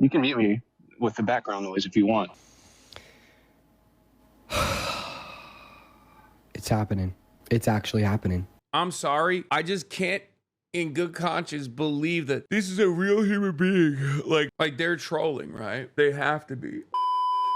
You can mute me with the background noise if you want. It's happening. It's actually happening. I'm sorry. I just can't in good conscience believe that this is a real human being. Like they're trolling, right? They have to be.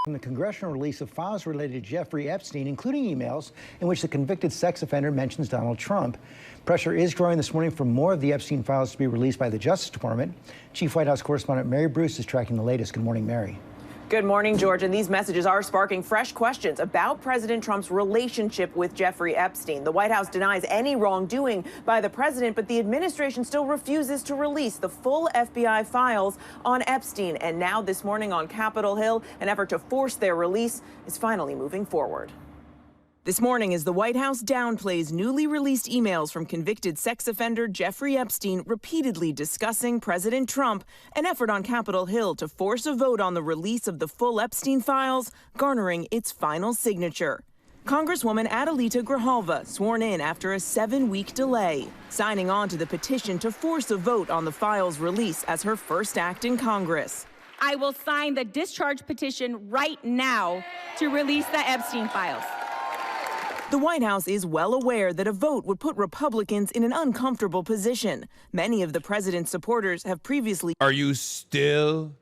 From the congressional release of files related to Jeffrey Epstein, including emails in which the convicted sex offender mentions Donald Trump. Pressure is growing this morning for more of the Epstein files to be released by the Justice Department. Chief White House correspondent Mary Bruce is tracking the latest. Good morning, Mary. Good morning, George. And these messages are sparking fresh questions about President Trump's relationship with Jeffrey Epstein. The White House denies any wrongdoing by the president, but the administration still refuses to release the full FBI files on Epstein. And now this morning on Capitol Hill, an effort to force their release is finally moving forward. This morning, as the White House downplays newly released emails from convicted sex offender Jeffrey Epstein repeatedly discussing President Trump, an effort on Capitol Hill to force a vote on the release of the full Epstein files, garnering its final signature. Congresswoman Adelita Grijalva sworn in after a 7-week delay, signing on to the petition to force a vote on the files' release as her first act in Congress. I will sign the discharge petition right now to release the Epstein files. The White House is well aware that a vote would put Republicans in an uncomfortable position. Many of the president's supporters have previously... Are you still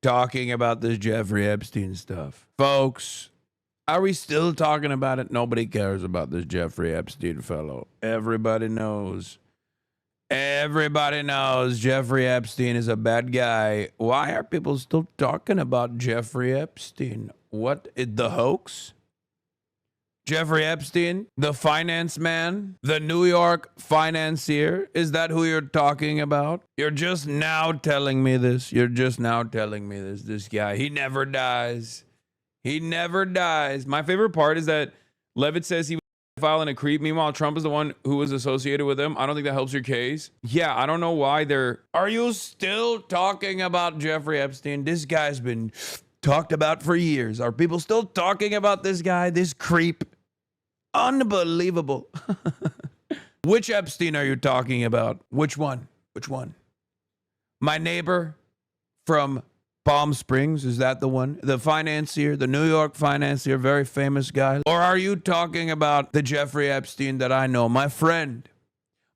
talking about this Jeffrey Epstein stuff? Folks, are we still talking about it? Nobody cares about this Jeffrey Epstein fellow. Everybody knows. Everybody knows Jeffrey Epstein is a bad guy. Why are people still talking about Jeffrey Epstein? What, the hoax? Jeffrey Epstein, the finance man, the New York financier. Is that who you're talking about? You're just now telling me this. You're just now telling me this. This guy, he never dies. He never dies. My favorite part is that Levitt says he was filing a creep. Meanwhile, Trump is the one who was associated with him. I don't think that helps your case. Yeah, I don't know why they're... Are you still talking about Jeffrey Epstein? This guy's been talked about for years. Are people still talking about this guy, this creep? Unbelievable. Which Epstein are you talking about? Which one? Which one? My neighbor from Palm Springs, is that the one? The financier, the New York financier, very famous guy? Or are you talking about the Jeffrey Epstein that I know? My friend,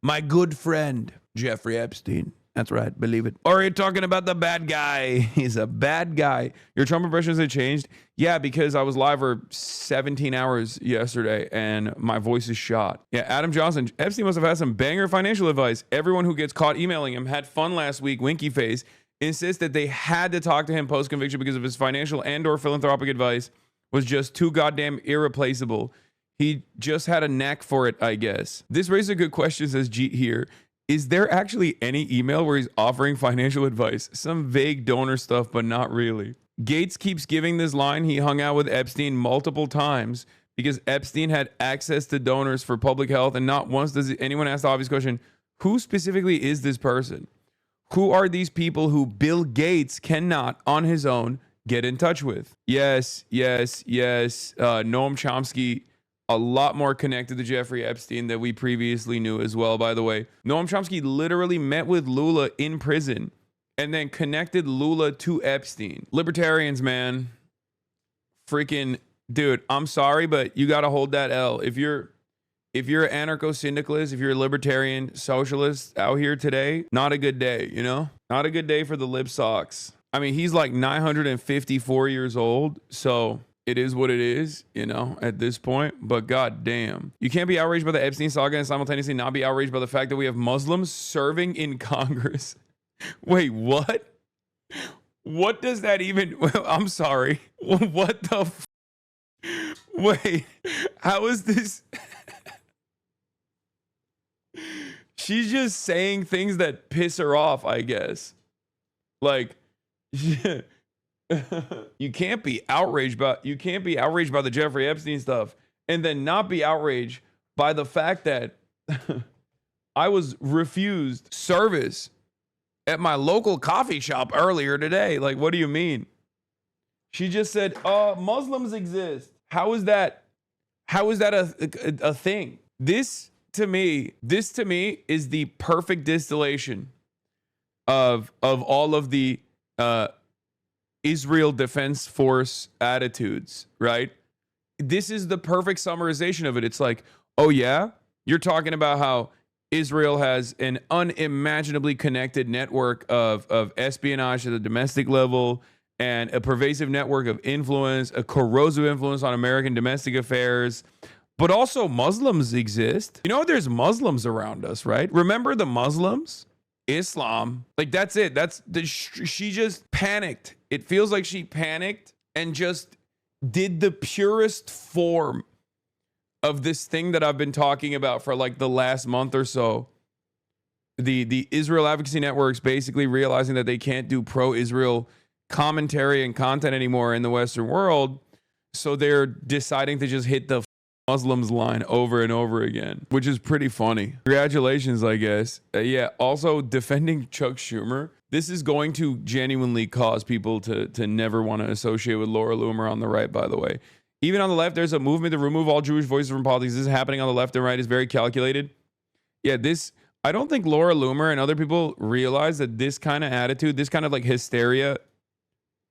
my good friend, Jeffrey Epstein. That's right, believe it. Or are you talking about the bad guy? He's a bad guy. Your Trump impressions have changed? Yeah, because I was live for 17 hours yesterday and my voice is shot. Yeah, Adam Johnson, Epstein must have had some banger financial advice. Everyone who gets caught emailing him had fun last week, winky face, insists that they had to talk to him post-conviction because of his financial and or philanthropic advice was just too goddamn irreplaceable. He just had a knack for it, I guess. This raises a good question, says Jeet here. Is there actually any email where he's offering financial advice? Some vague donor stuff, but not really. Gates keeps giving this line. He hung out with Epstein multiple times because Epstein had access to donors for public health, and not once does anyone ask the obvious question, who specifically is this person? Who are these people who Bill Gates cannot, on his own, get in touch with? Yes. Noam Chomsky, a lot more connected to Jeffrey Epstein than we previously knew as well, by the way. Noam Chomsky literally met with Lula in prison and then connected Lula to Epstein. Libertarians, man. Freaking, dude, I'm sorry, but you got to hold that L. If you're an anarcho-syndicalist, if you're a libertarian socialist out here today, not a good day, you know? Not a good day for the lib socks. I mean, he's like 954 years old, so... It is what it is, you know, at this point. But god damn. You can't be outraged by the Epstein saga and simultaneously not be outraged by the fact that we have Muslims serving in Congress. Wait, what? What does that even... I'm sorry. What the... Wait, how is this... She's just saying things that piss her off, I guess. Like... Yeah. You can't be outraged by the Jeffrey Epstein stuff and then not be outraged by the fact that I was refused service at my local coffee shop earlier today. Like, what do you mean? She just said, Muslims exist. How is that a thing? This to me is the perfect distillation of all of the Israel Defense Force attitudes, right? This is the perfect summarization of it. It's like, oh yeah, you're talking about how Israel has an unimaginably connected network of espionage at the domestic level and a pervasive network of influence, a corrosive influence on American domestic affairs. But also Muslims exist. You know, there's Muslims around us, right? Remember the Muslims? Islam. Like, that's it. She just panicked. It feels like she panicked and just did the purest form of this thing that I've been talking about for like the last month or so. The Israel Advocacy Networks basically realizing that they can't do pro-Israel commentary and content anymore in the Western world. So they're deciding to just hit the Muslims line over and over again, which is pretty funny. Congratulations, I guess. Yeah, also defending Chuck Schumer. This is going to genuinely cause people to never want to associate with Laura Loomer on the right, by the way. Even on the left, there's a movement to remove all Jewish voices from politics. This is happening on the left and right. It's very calculated. Yeah, I don't think Laura Loomer and other people realize that this kind of attitude, this kind of like hysteria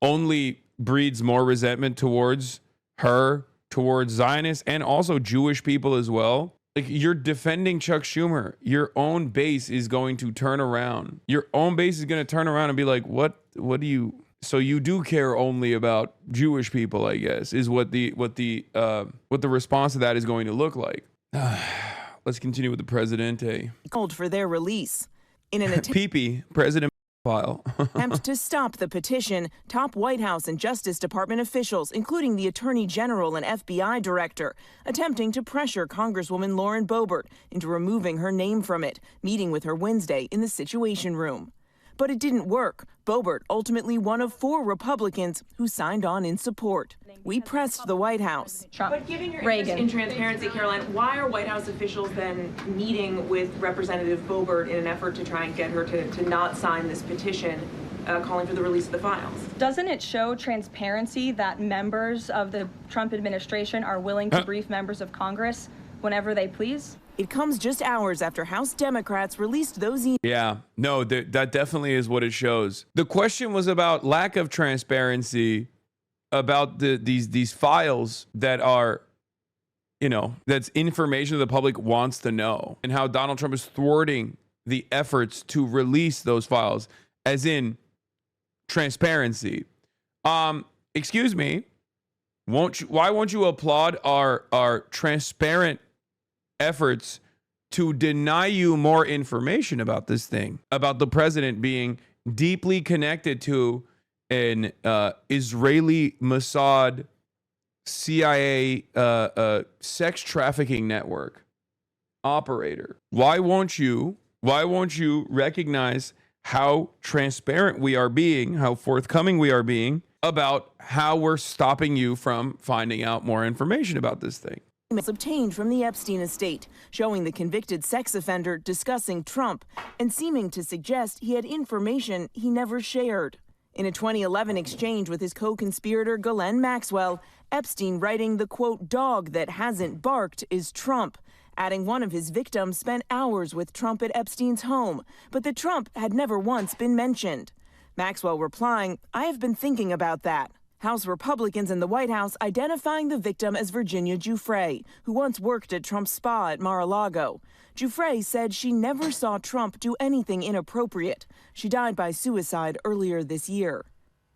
only breeds more resentment towards her, towards Zionists, and also Jewish people as well. Like, you're defending Chuck Schumer. Your own base is going to turn around. Your own base is going to turn around and be like, what do you... So you do care only about Jewish people, I guess, is what the response to that is going to look like. Let's continue with the Presidente. Called for their release. In an attempt President file. to stop the petition, top White House and Justice Department officials, including the Attorney General and FBI Director, attempting to pressure Congresswoman Lauren Boebert into removing her name from it, meeting with her Wednesday in the Situation Room. But it didn't work. Boebert, ultimately one of 4 Republicans who signed on in support. We pressed the White House. Trump. But given your Reagan. interest in transparency, Caroline, why are White House officials then meeting with Representative Boebert in an effort to try and get her to not sign this petition calling for the release of the files? Doesn't it show transparency that members of the Trump administration are willing to brief members of Congress whenever they please? It comes just hours after House Democrats released those emails. Yeah, no, that definitely is what it shows. The question was about lack of transparency about these files that are, you know, that's information the public wants to know, and how Donald Trump is thwarting the efforts to release those files, as in transparency. Excuse me, why won't you applaud our transparent efforts to deny you more information about this thing, about the president being deeply connected to an Israeli Mossad CIA sex trafficking network operator? Why won't you recognize how transparent we are being, how forthcoming we are being about how we're stopping you from finding out more information about this thing? Emails obtained from the Epstein estate, showing the convicted sex offender discussing Trump and seeming to suggest he had information he never shared. In a 2011 exchange with his co-conspirator Ghislaine Maxwell, Epstein writing the, quote, dog that hasn't barked is Trump, adding one of his victims spent hours with Trump at Epstein's home, but that Trump had never once been mentioned. Maxwell replying, I have been thinking about that. House Republicans in the White House identifying the victim as Virginia Giuffre, who once worked at Trump's spa at Mar-a-Lago. Giuffre said she never saw Trump do anything inappropriate. She died by suicide earlier this year.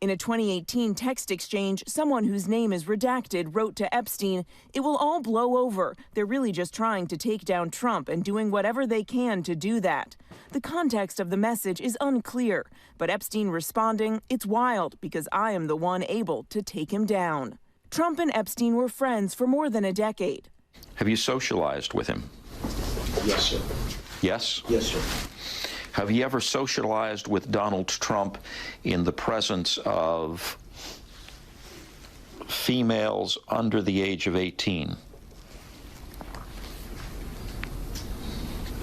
In a 2018 text exchange, someone whose name is redacted wrote to Epstein, "It will all blow over. They're really just trying to take down Trump and doing whatever they can to do that." The context of the message is unclear, but Epstein responding, "It's wild because I am the one able to take him down." Trump and Epstein were friends for more than a decade. Have you socialized with him? Yes, sir. Yes? Yes, sir. Have you ever socialized with Donald Trump in the presence of females under the age of 18?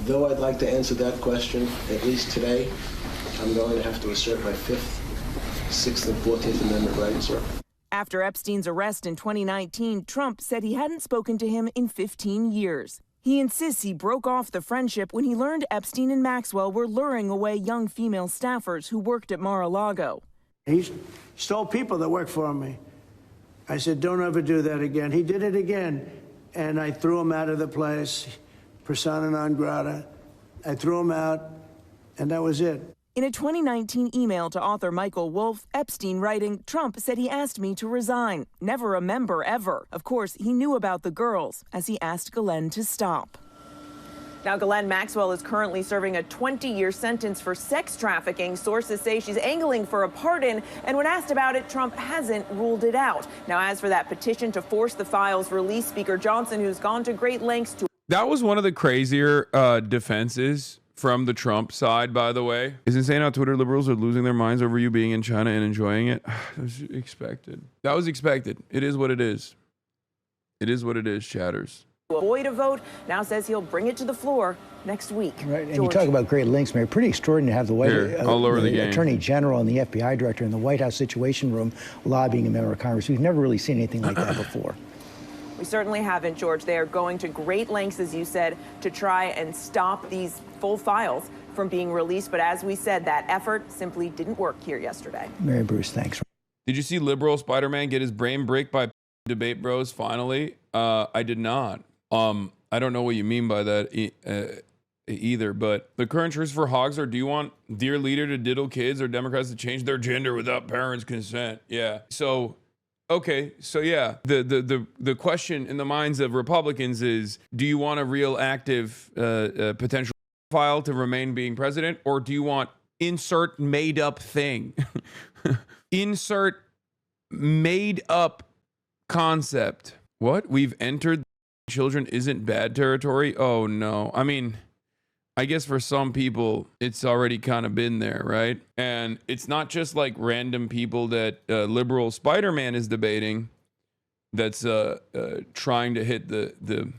Though I'd like to answer that question, at least today, I'm going to have to assert my 5th, 6th, and 14th Amendment rights, sir. After Epstein's arrest in 2019, Trump said he hadn't spoken to him in 15 years. He insists he broke off the friendship when he learned Epstein and Maxwell were luring away young female staffers who worked at Mar-a-Lago. He stole people that work for me. I said, don't ever do that again. He did it again, and I threw him out of the place, persona non grata. I threw him out, and that was it. In a 2019 email to author Michael Wolff, Epstein writing, Trump said he asked me to resign. Never a member ever. Of course, he knew about the girls as he asked Ghislaine to stop. Now, Ghislaine Maxwell is currently serving a 20-year sentence for sex trafficking. Sources say she's angling for a pardon, and when asked about it, Trump hasn't ruled it out. Now, as for that petition to force the files release, Speaker Johnson, who's gone to great lengths to... That was one of the crazier defenses from the Trump side, by the way. It's insane how Twitter liberals are losing their minds over you being in China and enjoying it. That was expected. That was expected. It is what it is. It is what it is, chatters. Avoid a vote, now says he'll bring it to the floor next week. Right, and you talk about great links, Mary. Pretty extraordinary to have the I'll lower the game. Attorney General and the FBI Director in the White House Situation Room lobbying a member of Congress. We've never really seen anything like that before. We certainly haven't, George. They are going to great lengths, as you said, to try and stop these full files from being released. But as we said, that effort simply didn't work here yesterday. Mary Bruce, thanks. Did you see liberal Spider-Man get his brain bricked by debate bros finally? I did not. I don't know what you mean by that either, but the current truths for hogs are, do you want dear leader to diddle kids or Democrats to change their gender without parents' consent? Yeah. So, okay. So yeah, the question in the minds of Republicans is, do you want a real active potential file to remain being president, or do you want insert made up thing? Insert made up concept. What? We've entered children isn't bad territory? Oh no. I mean, I guess for some people it's already kind of been there, right? And it's not just like random people that liberal Spider-Man is debating that's trying to hit the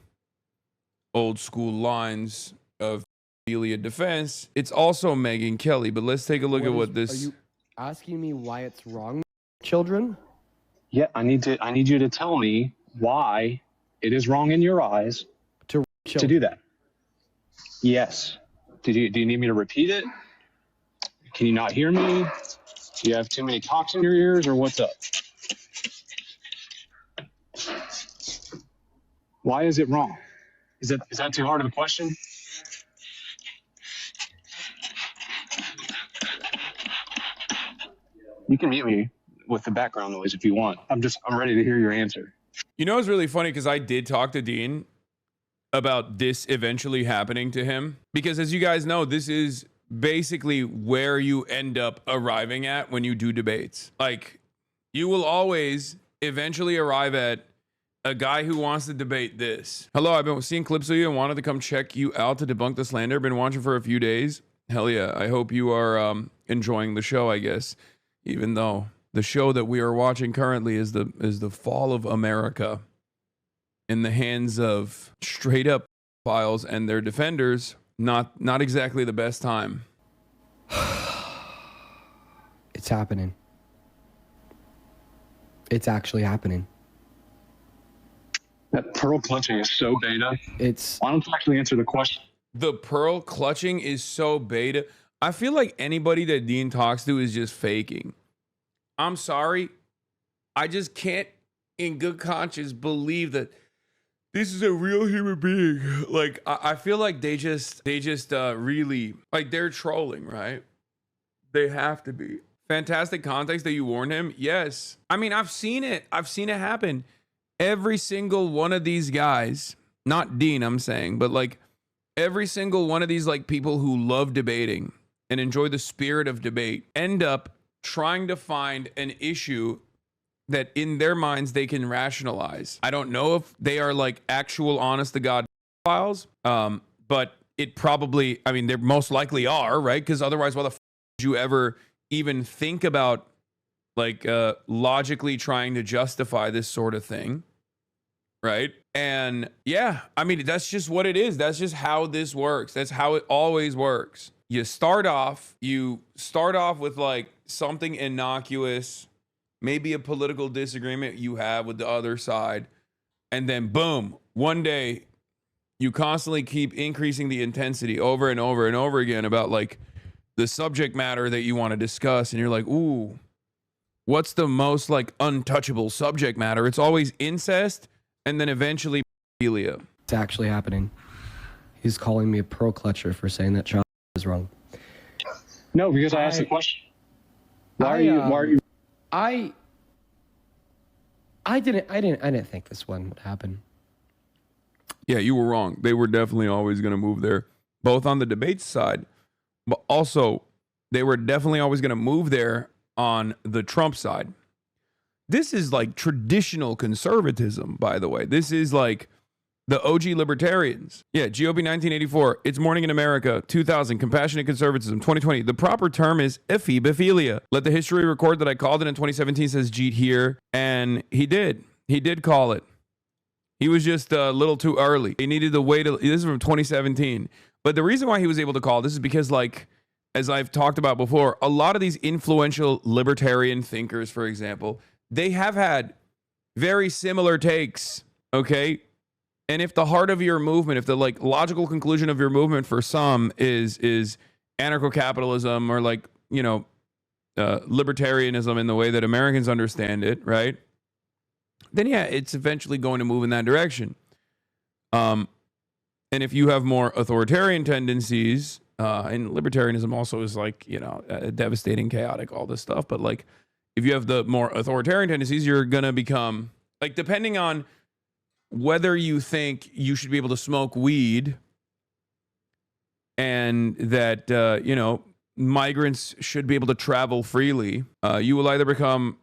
old school lines of Delia defense. It's also Megyn Kelly, but let's take a look at what this... Are you asking me why it's wrong, children? Yeah, I need you to tell me why it is wrong in your eyes to do that. Yes. Do you need me to repeat it? Can you not hear me? Do you have too many cocks in your ears, or what's up? Why is it wrong? Is that too hard of a question? You can mute me with the background noise if you want. I'm ready to hear your answer. You know, it's really funny because I did talk to Dean about this eventually happening to him, because as you guys know, this is basically where you end up arriving at when you do debates. Like, you will always eventually arrive at a guy who wants to debate this. Hello, I've been seeing clips of you and wanted to come check you out to debunk the slander. Been watching for a few days. Hell yeah. I hope you are enjoying the show, I guess, even though the show that we are watching currently is the fall of America in the hands of straight up files and their defenders. Not exactly the best time. It's happening. It's actually happening. That pearl clutching is so beta. Why don't you actually answer the question? The pearl clutching is so beta. I feel like anybody that Dean talks to is just faking. I'm sorry. I just can't, in good conscience, believe that this is a real human being. Like, I feel like they just really, like, they're trolling, right? They have to be. Fantastic context that you warned him. Yes. I mean, I've seen it. I've seen it happen. Every single one of these guys, not Dean, I'm saying, but like every single one of these like people who love debating and enjoy the spirit of debate end up trying to find an issue that in their minds they can rationalize. I don't know if they are like actual honest to God files, but it probably, I mean, they most likely are, right? Because otherwise, why the f would you ever even think about like logically trying to justify this sort of thing, right? And yeah, I mean, that's just what it is. That's just how this works. That's how it always works. You start off with like something innocuous, maybe a political disagreement you have with the other side, and then boom, one day you constantly keep increasing the intensity over and over and over again about like the subject matter that you want to discuss, and you're like, ooh, what's the most like untouchable subject matter? It's always incest and then eventually pedophilia. It's actually happening. He's calling me a pearl clutcher for saying that child is wrong. No, because I asked the question. Why are you? I didn't think this one would happen. Yeah, you were wrong. They were definitely always going to move there, both on the debate side, but also they were definitely always going to move there on the Trump side. This is like traditional conservatism, by the way. This is like the OG libertarians. Yeah, GOP 1984, It's Morning in America, 2000, Compassionate Conservatism, 2020. The proper term is ephebophilia. Let the history record that I called it in 2017, says Jeet here. And he did. He did call it. He was just a little too early. He needed to wait. This is from 2017. But the reason why he was able to call this is because, like, as I've talked about before, a lot of these influential libertarian thinkers, for example, they have had very similar takes, okay? And if the heart of your movement, if the like logical conclusion of your movement for some is anarcho-capitalism or like, you know, libertarianism in the way that Americans understand it, right? Then yeah, it's eventually going to move in that direction. And if you have more authoritarian tendencies, and libertarianism also is like, you know, devastating, chaotic, all this stuff. But like, if you have the more authoritarian tendencies, you're going to become like, depending on whether you think you should be able to smoke weed and that, you know, migrants should be able to travel freely, you will either become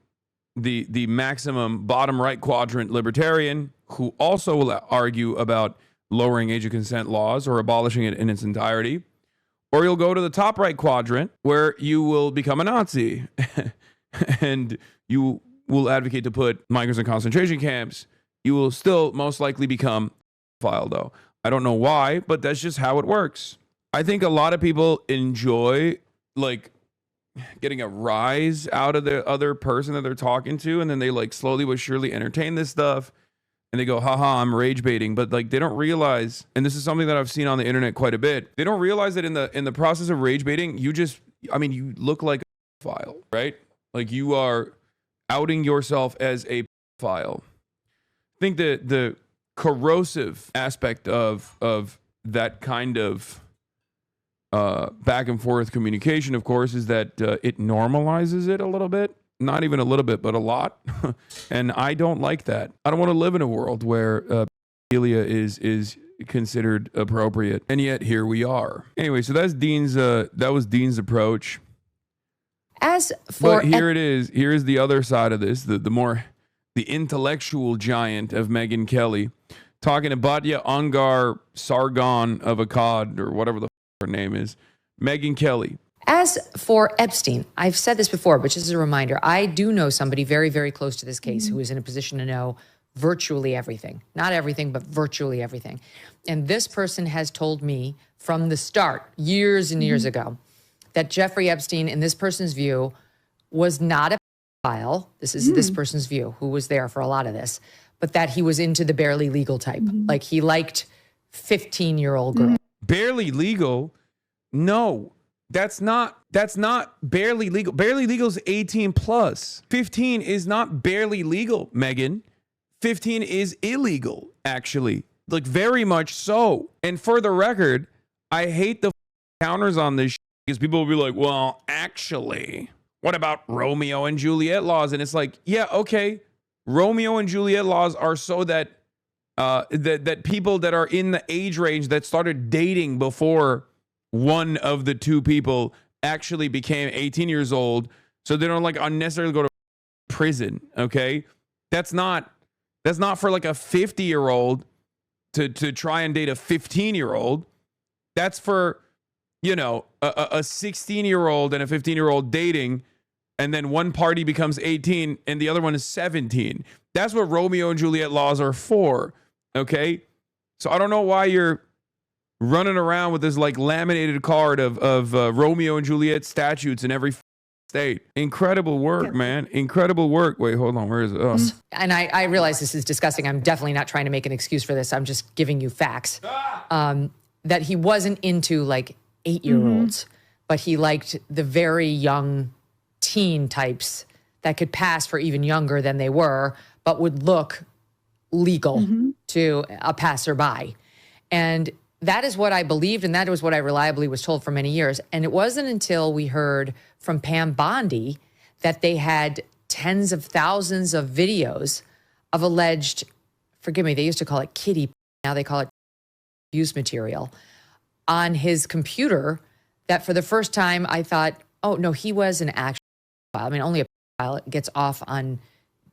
the maximum bottom right quadrant libertarian who also will argue about lowering age of consent laws or abolishing it in its entirety, or you'll go to the top right quadrant where you will become a Nazi and you will advocate to put migrants in concentration camps. You will still most likely become a pedophile, though. I don't know why, but that's just how it works. I think a lot of people enjoy like getting a rise out of the other person that they're talking to, and then they like slowly but surely entertain this stuff, and they go, haha, I'm rage baiting. But like, they don't realize, and this is something that I've seen on the internet quite a bit, they don't realize that in the process of rage baiting, you look like a pedophile, right? Like, you are outing yourself as a pedophile. I think the corrosive aspect of that kind of back and forth communication, of course, is that it normalizes it a little bit. Not even a little bit, but a lot. And I don't like that. I don't want to live in a world where pedophilia is considered appropriate. And yet here we are. Anyway, so that's that was Dean's approach. As for but here it is. Here is the other side of this, the intellectual giant of Megyn Kelly, talking to Batya Ungar Sargon of Akkad, or whatever the her name is, Megyn Kelly. As for Epstein, I've said this before, but just as a reminder, I do know somebody very, very close to this case who is in a position to know virtually everything. Not everything, but virtually everything. And this person has told me from the start, years and years ago, that Jeffrey Epstein, in this person's view, was not a pedophile. This is this person's view, who was there for a lot of this, but that he was into the barely legal type. Like, he liked 15-year-old girls. Barely legal? No. That's not barely legal. Barely legal is 18 plus. 15 is not barely legal, Megan. 15 is illegal, actually. Like, very much so. And for the record, I hate the counters on this because people will be like, well, actually, what about Romeo and Juliet laws? And it's like, yeah, okay. Romeo and Juliet laws are so that that people that are in the age range that started dating before one of the two people actually became 18 years old, so they don't like unnecessarily go to prison. Okay, that's not for like a 50-year-old to try and date a 15-year-old. That's for, you know, a 16-year-old and a 15-year-old dating, and then one party becomes 18 and the other one is 17. That's what Romeo and Juliet laws are for. Okay, so I don't know why you're running around with this like laminated card of Romeo and Juliet statutes in every state. Incredible work, man. Incredible work. Wait, hold on. Where is it? Oh. And I realize this is disgusting. I'm definitely not trying to make an excuse for this. I'm just giving you facts. That he wasn't into like 8-year-olds, but he liked the very young teen types that could pass for even younger than they were, but would look legal to a passerby. And that is what I believed, and that was what I reliably was told for many years. And it wasn't until we heard from Pam Bondi that they had tens of thousands of videos of alleged, forgive me, they used to call it kiddie, now they call it abuse material, on his computer, that for the first time I thought, oh, no, he was an actual pedophile. I mean, only a pedophile gets off on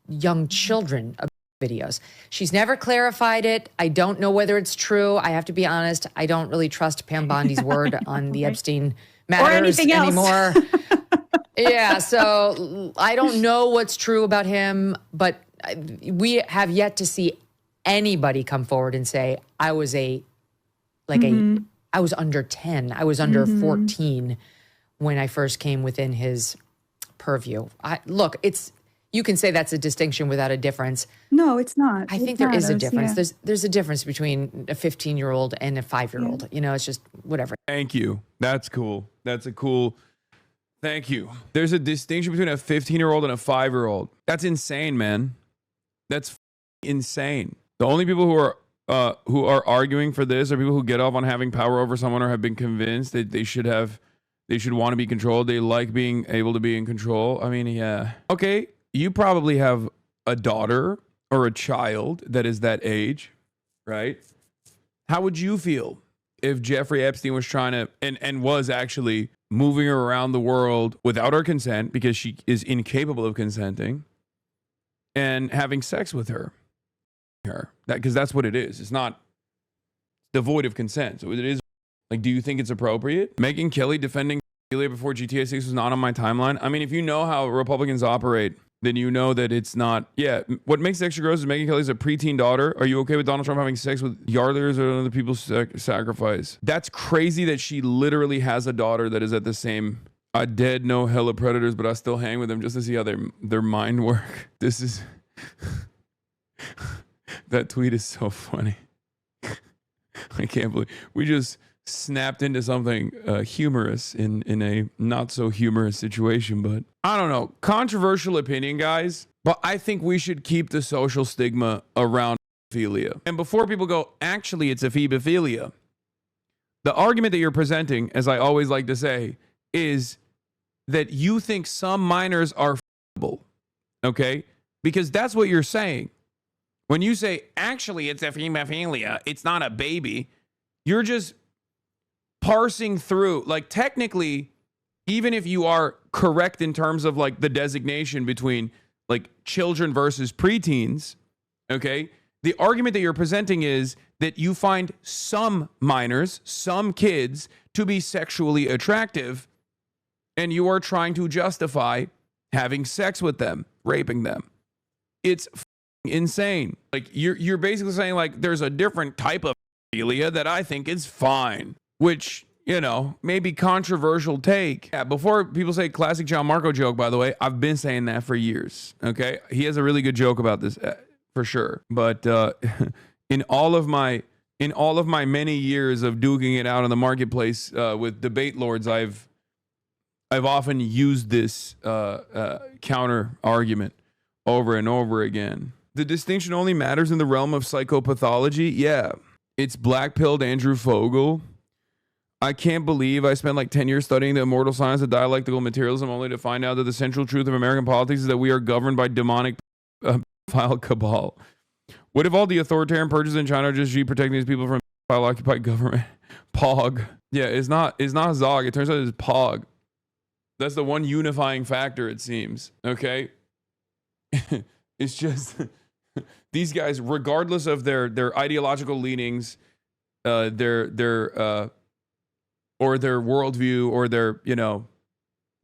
young children videos. She's never clarified it. I don't know whether it's true. I have to be honest. I don't really trust Pam Bondi's word on the Epstein matters anymore. Yeah, so I don't know what's true about him, but we have yet to see anybody come forward and say, I was I was under 10. I was under 14 when I first came within his purview. Look, you can say that's a distinction without a difference. No, it's not. I think there is a difference. Yeah. There's a difference between a 15-year-old and a 5-year-old. You know, it's just whatever. Thank you. That's cool. That's a cool... Thank you. There's a distinction between a 15-year-old and a 5-year-old. That's insane, man. That's insane. The only people who are arguing for this are people who get off on having power over someone or have been convinced that they should want to be controlled. They like being able to be in control. I mean, yeah. Okay, you probably have a daughter or a child that is that age, right? How would you feel if Jeffrey Epstein was trying to and was actually moving her around the world without her consent, because she is incapable of consenting, and having sex with her? Because that's what it is. It's not devoid of consent. So it is like, do you think it's appropriate? Megyn Kelly defending before GTA 6 was not on my timeline. I mean, if you know how Republicans operate, then you know that it's not. Yeah, what makes it extra gross is Megyn Kelly's a preteen daughter. Are you okay with Donald Trump having sex with yardlers or other people's sacrifice? That's crazy that she literally has a daughter that is at the same... I dead no hella predators, but I still hang with them just to see how their mind work. This is... That tweet is so funny. I can't believe... We just snapped into something humorous in a not so humorous situation, but I don't know. Controversial opinion, guys, but I think we should keep the social stigma around pedophilia. And before people go, actually, it's a phebophilia, the argument that you're presenting, as I always like to say, is that you think some minors are phebable, okay? Because that's what you're saying. When you say, actually, it's a phebophilia, it's not a baby, you're just parsing through, like, technically, even if you are correct in terms of like the designation between like children versus preteens, okay, the argument that you're presenting is that you find some minors, some kids, to be sexually attractive, and you are trying to justify having sex with them, raping them. It's insane. Like, you're basically saying, like, there's a different type of pedophilia that I think is fine, which, you know, maybe controversial take. Yeah, before people say classic John Marco joke, by the way, I've been saying that for years, okay? He has a really good joke about this, for sure. But in all of my many years of duking it out in the marketplace with debate lords, I've often used this counter argument over and over again. The distinction only matters in the realm of psychopathology. Yeah, it's black-pilled Andrew Fogel. I can't believe I spent like 10 years studying the immortal science of dialectical materialism only to find out that the central truth of American politics is that we are governed by demonic pedophile cabal. What if all the authoritarian purges in China are just protecting these people from pedophile-occupied government? Pog. Yeah, it's not Zog. It turns out it's Pog. That's the one unifying factor, it seems. Okay? It's just these guys, regardless of their ideological leanings, their worldview or their, you know,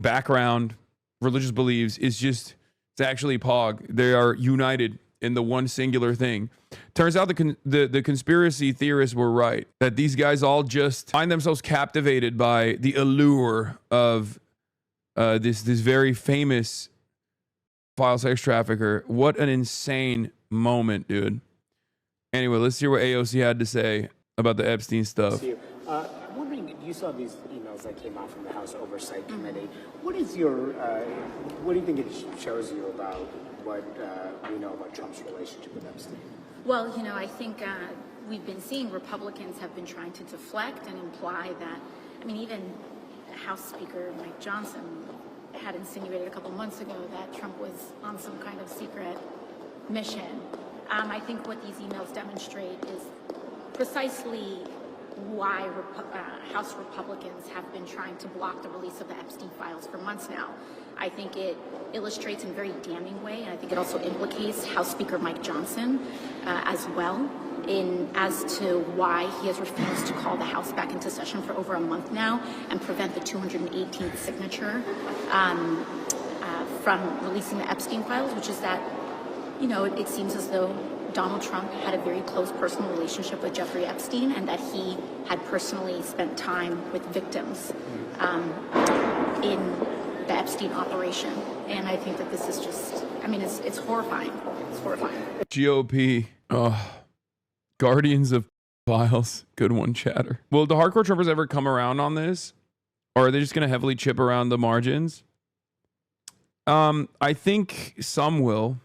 background, religious beliefs, it's actually Pog. They are united in the one singular thing. Turns out the conspiracy theorists were right, that these guys all just find themselves captivated by the allure of this very famous pedophile sex trafficker. What an insane moment, dude. Anyway, let's hear what AOC had to say about the Epstein stuff. I'm wondering, you saw these emails emails that came out from the House Oversight Committee. What is your, what do you think it shows you about what we know about Trump's relationship with Epstein? Well, you know, I think we've been seeing Republicans have been trying to deflect and imply that, I mean, even House Speaker Mike Johnson had insinuated a couple months ago that Trump was on some kind of secret mission. I think what these emails demonstrate is precisely why House Republicans have been trying to block the release of the Epstein files for months now. I think it illustrates in a very damning way, and I think it also implicates House Speaker Mike Johnson as well as to why he has refused to call the House back into session for over a month now and prevent the 218th signature from releasing the Epstein files, which is that, you know, it seems as though Donald Trump had a very close personal relationship with Jeffrey Epstein and that he had personally spent time with victims in the Epstein operation. And I think that this is just, I mean, it's horrifying. It's horrifying. GOP. Guardians of Files. Good one, chatter. Will the hardcore Trumpers ever come around on this? Or are they just going to heavily chip around the margins? I think some will.